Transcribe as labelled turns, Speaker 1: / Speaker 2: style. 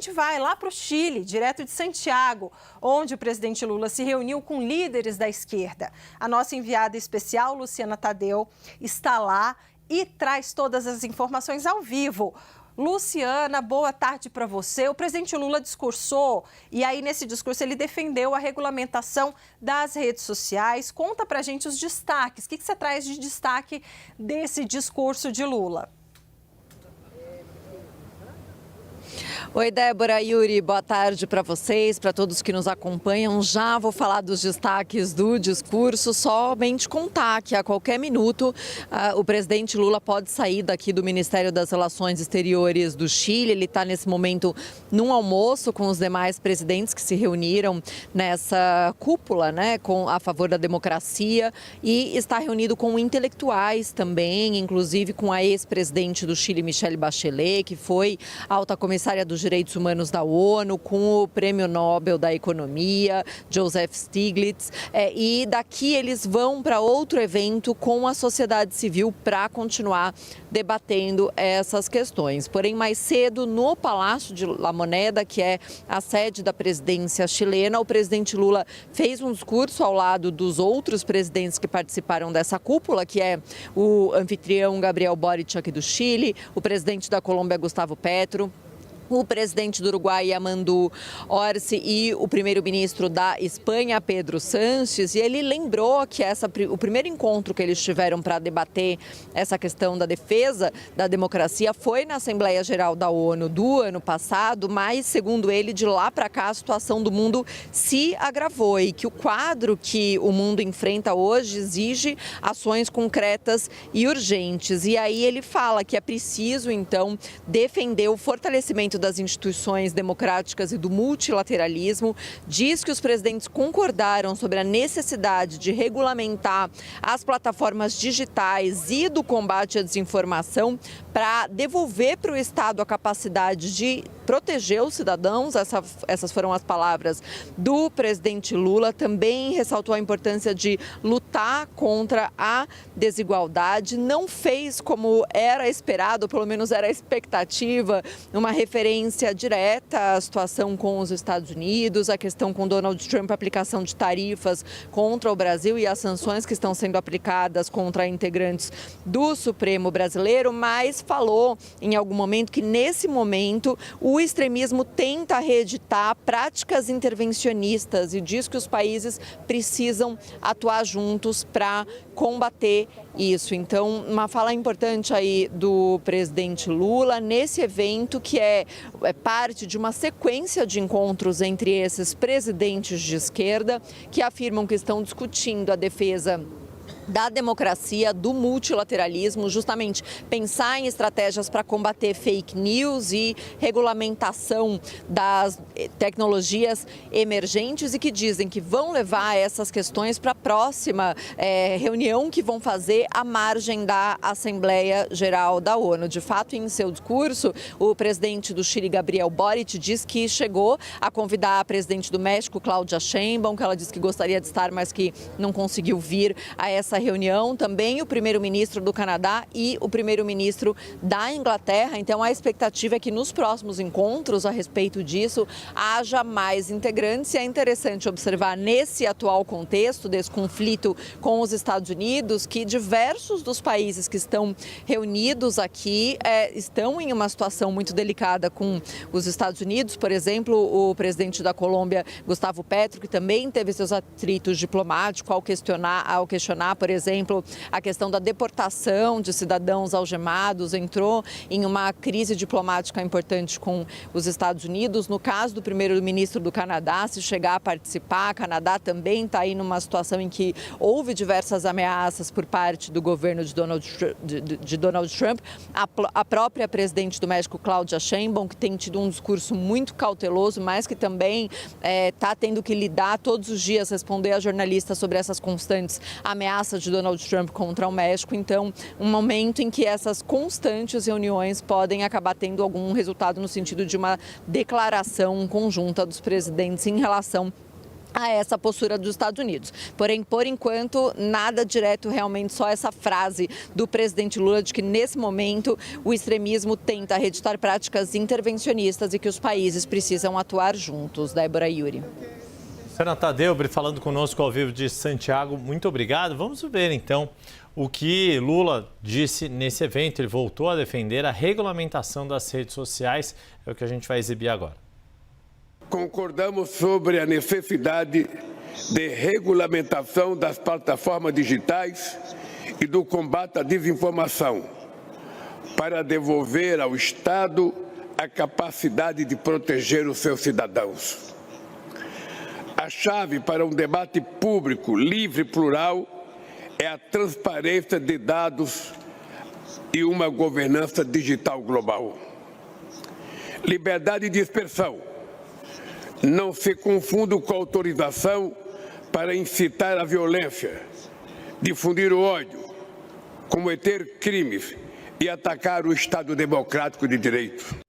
Speaker 1: gente vai lá para o Chile, direto de Santiago, onde o presidente Lula se reuniu com líderes da esquerda. A nossa enviada especial, Luciana Tadeu, está lá e traz todas as informações ao vivo. Luciana, boa tarde para você. O presidente Lula discursou e aí nesse discurso ele defendeu a regulamentação das redes sociais. Conta para a gente os destaques. O que você traz de destaque desse discurso de Lula?
Speaker 2: Oi, Débora, Yuri, boa tarde para vocês, para todos que nos acompanham. Já vou falar dos destaques do discurso, somente contar que a qualquer minuto o presidente Lula pode sair daqui do Ministério das Relações Exteriores do Chile. Ele está nesse momento num almoço com os demais presidentes que se reuniram nessa cúpula, né, a favor da democracia, e está reunido com intelectuais também, inclusive com a ex-presidente do Chile, Michelle Bachelet, que foi alta comissária dos Direitos Humanos da ONU, com o Prêmio Nobel da Economia, Joseph Stiglitz, e daqui eles vão para outro evento com a sociedade civil para continuar debatendo essas questões. Porém, mais cedo, no Palácio de La Moneda, que é a sede da presidência chilena, o presidente Lula fez um discurso ao lado dos outros presidentes que participaram dessa cúpula, que é o anfitrião Gabriel Boric aqui do Chile, o presidente da Colômbia, Gustavo Petro, o presidente do Uruguai, Amadeu Orsi, e o primeiro-ministro da Espanha, Pedro Sánchez, e ele lembrou que o primeiro encontro que eles tiveram para debater essa questão da defesa da democracia foi na Assembleia Geral da ONU do ano passado, mas, segundo ele, de lá para cá a situação do mundo se agravou e que o quadro que o mundo enfrenta hoje exige ações concretas e urgentes. E aí ele fala que é preciso, então, defender o fortalecimento das instituições democráticas e do multilateralismo, diz que os presidentes concordaram sobre a necessidade de regulamentar as plataformas digitais e do combate à desinformação para devolver para o Estado a capacidade de proteger os cidadãos. Essas foram as palavras do presidente Lula. Também ressaltou a importância de lutar contra a desigualdade. Não fez como era esperado, pelo menos era a expectativa, uma referência direta à situação com os Estados Unidos, a questão com Donald Trump, a aplicação de tarifas contra o Brasil e as sanções que estão sendo aplicadas contra integrantes do Supremo brasileiro, mas falou em algum momento que nesse momento o extremismo tenta reeditar práticas intervencionistas e diz que os países precisam atuar juntos para combater isso. Então, uma fala importante aí do presidente Lula nesse evento que é parte de uma sequência de encontros entre esses presidentes de esquerda que afirmam que estão discutindo a defesa da democracia, do multilateralismo, justamente pensar em estratégias para combater fake news e regulamentação das tecnologias emergentes e que dizem que vão levar essas questões para a próxima reunião que vão fazer à margem da Assembleia Geral da ONU. De fato, em seu discurso, o presidente do Chile, Gabriel Boric, diz que chegou a convidar a presidente do México, Claudia Sheinbaum, que ela disse que gostaria de estar, mas que não conseguiu vir a essa reunião, também o primeiro-ministro do Canadá e o primeiro-ministro da Inglaterra. Então, a expectativa é que nos próximos encontros a respeito disso haja mais integrantes. E é interessante observar nesse atual contexto desse conflito com os Estados Unidos que diversos dos países que estão reunidos aqui estão em uma situação muito delicada com os Estados Unidos. Por exemplo, o presidente da Colômbia, Gustavo Petro, que também teve seus atritos diplomáticos ao questionar, por exemplo, a questão da deportação de cidadãos algemados, entrou em uma crise diplomática importante com os Estados Unidos. No caso do primeiro-ministro do Canadá, se chegar a participar, o Canadá também está aí numa situação em que houve diversas ameaças por parte do governo de Donald Trump. A própria presidente do México, Claudia Sheinbaum, que tem tido um discurso muito cauteloso, mas que também está tendo que lidar todos os dias, responder a jornalistas sobre essas constantes ameaças de Donald Trump contra o México. Então, um momento em que essas constantes reuniões podem acabar tendo algum resultado no sentido de uma declaração conjunta dos presidentes em relação a essa postura dos Estados Unidos. Porém, por enquanto, nada direto, realmente só essa frase do presidente Lula de que, nesse momento, o extremismo tenta reeditar práticas intervencionistas e que os países precisam atuar juntos. Débora e Yuri.
Speaker 3: Luciana Tadeu falando conosco ao vivo de Santiago, muito obrigado. Vamos ver, então, o que Lula disse nesse evento. Ele voltou a defender a regulamentação das redes sociais, é o que a gente vai exibir agora.
Speaker 4: Concordamos sobre a necessidade de regulamentação das plataformas digitais e do combate à desinformação, para devolver ao Estado a capacidade de proteger os seus cidadãos. A chave para um debate público livre e plural é a transparência de dados e uma governança digital global. Liberdade de expressão não se confunda com autorização para incitar a violência, difundir o ódio, cometer crimes e atacar o Estado democrático de direito.